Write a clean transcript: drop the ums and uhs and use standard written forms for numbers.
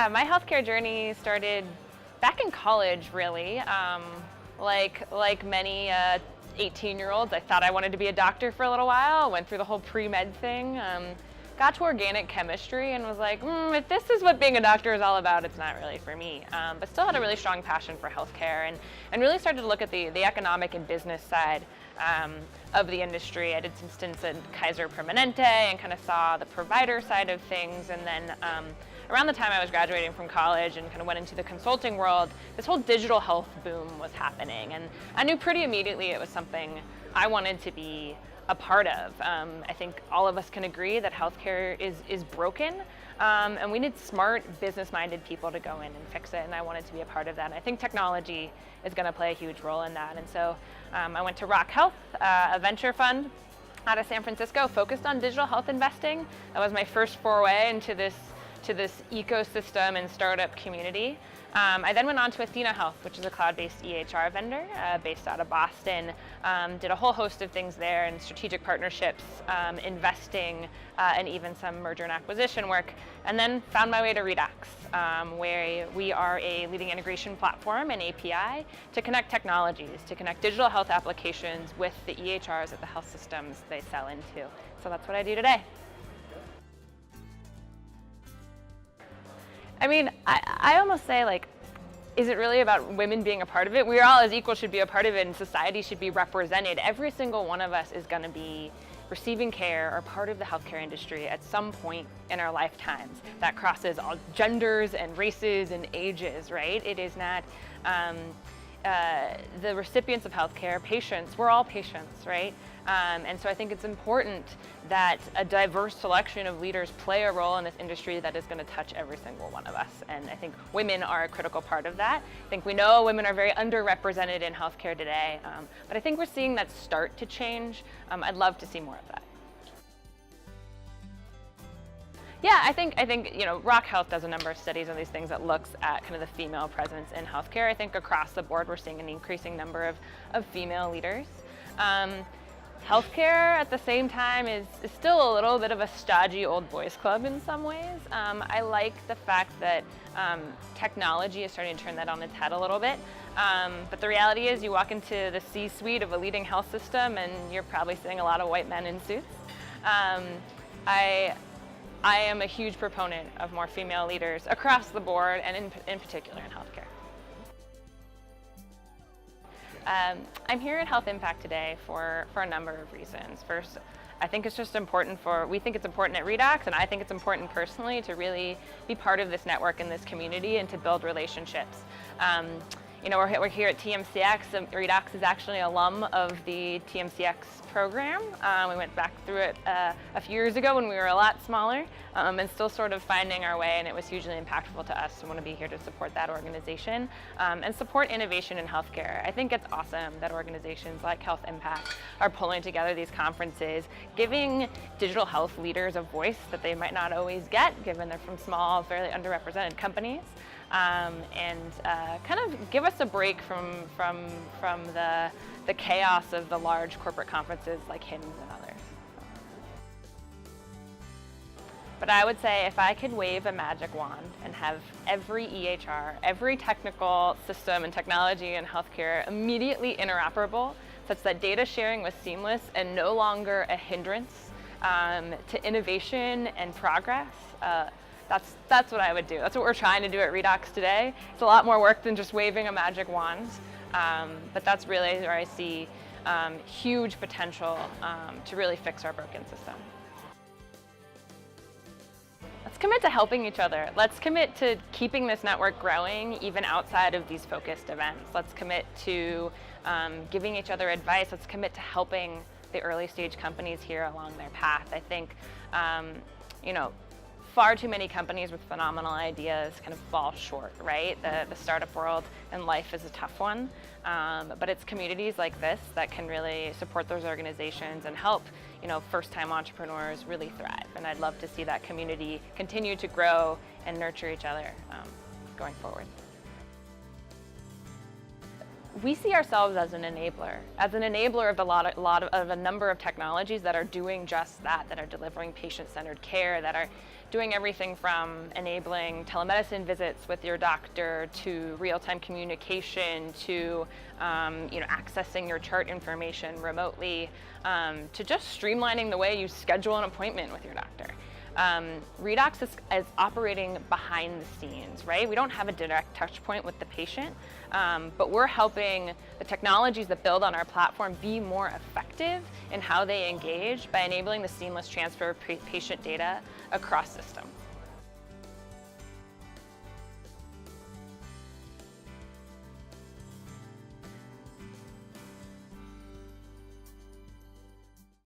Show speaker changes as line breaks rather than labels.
Yeah, my healthcare journey started back in college, really. Like many 18-year-olds, I thought I wanted to be a doctor for a little while, went through the whole pre-med thing, got to organic chemistry and was like, if this is what being a doctor is all about, it's not really for me. But still had a really strong passion for healthcare and really started to look at the economic and business side of the industry. I did some stints at Kaiser Permanente and kind of saw the provider side of things, and then around the time I was graduating from college and kind of went into the consulting world, this whole digital health boom was happening, and I knew pretty immediately it was something I wanted to be a part of. I think all of us can agree that healthcare is broken, and we need smart, business-minded people to go in and fix it, and I wanted to be a part of that. And I think technology is going to play a huge role in that, and so I went to Rock Health, a venture fund out of San Francisco, focused on digital health investing. That was my first foray into this ecosystem and startup community. I then went on to Athena Health, which is a cloud-based EHR vendor based out of Boston. Did a whole host of things there and strategic partnerships, investing, and even some merger and acquisition work. And then found my way to Redox, where we are a leading integration platform and API to connect technologies, to connect digital health applications with the EHRs at the health systems they sell into. So that's what I do today. I mean, I almost say, like, is it really about women being a part of it? We all as equal should be a part of it, and society should be represented. Every single one of us is going to be receiving care or part of the healthcare industry at some point in our lifetimes. That crosses all genders and races and ages, right? It is not the recipients of healthcare, patients, we're all patients, right? And so I think it's important that a diverse selection of leaders play a role in this industry that is going to touch every single one of us. And I think women are a critical part of that. I think we know women are very underrepresented in healthcare today, but I think we're seeing that start to change. I'd love to see more of that. Yeah, I think Rock Health does a number of studies on these things that looks at kind of the female presence in healthcare. I think across the board we're seeing an increasing number of female leaders. Healthcare at the same time is still a little bit of a stodgy old boys club in some ways. I like the fact that technology is starting to turn that on its head a little bit. But the reality is you walk into the C-suite of a leading health system and you're probably seeing a lot of white men in suits. I am a huge proponent of more female leaders across the board, and in particular in healthcare. I'm here at Health Impact today for a number of reasons. First, I think it's just important we think it's important at Redox, and I think it's important personally to really be part of this network and this community and to build relationships. We're here at TMCX. Redox is actually an alum of the TMCX program. We went back through it a few years ago when we were a lot smaller and still sort of finding our way, and it was hugely impactful to us. I want to be here to support that organization and support innovation in healthcare. I think it's awesome that organizations like Health Impact are pulling together these conferences, giving digital health leaders a voice that they might not always get, given they're from small, fairly underrepresented companies. And kind of give us a break from the chaos of the large corporate conferences like HIMSS and others. But I would say if I could wave a magic wand and have every EHR, every technical system and technology in healthcare immediately interoperable, such that data sharing was seamless and no longer a hindrance to innovation and progress, that's what I would do. That's what we're trying to do at Redox today. It's a lot more work than just waving a magic wand, but that's really where I see huge potential to really fix our broken system. Let's commit to helping each other. Let's commit to keeping this network growing even outside of these focused events. Let's commit to giving each other advice. Let's commit to helping the early stage companies here along their path. I think, far too many companies with phenomenal ideas kind of fall short, right? The startup world and life is a tough one, but it's communities like this that can really support those organizations and help, first-time entrepreneurs really thrive. And I'd love to see that community continue to grow and nurture each other going forward. We see ourselves as an enabler of a number of technologies that are doing just that, that are delivering patient-centered care, that are doing everything from enabling telemedicine visits with your doctor to real-time communication to accessing your chart information remotely, to just streamlining the way you schedule an appointment with your doctor. Redox is operating behind the scenes, right? We don't have a direct touch point with the patient, but we're helping the technologies that build on our platform be more effective in how they engage by enabling the seamless transfer of patient data across systems.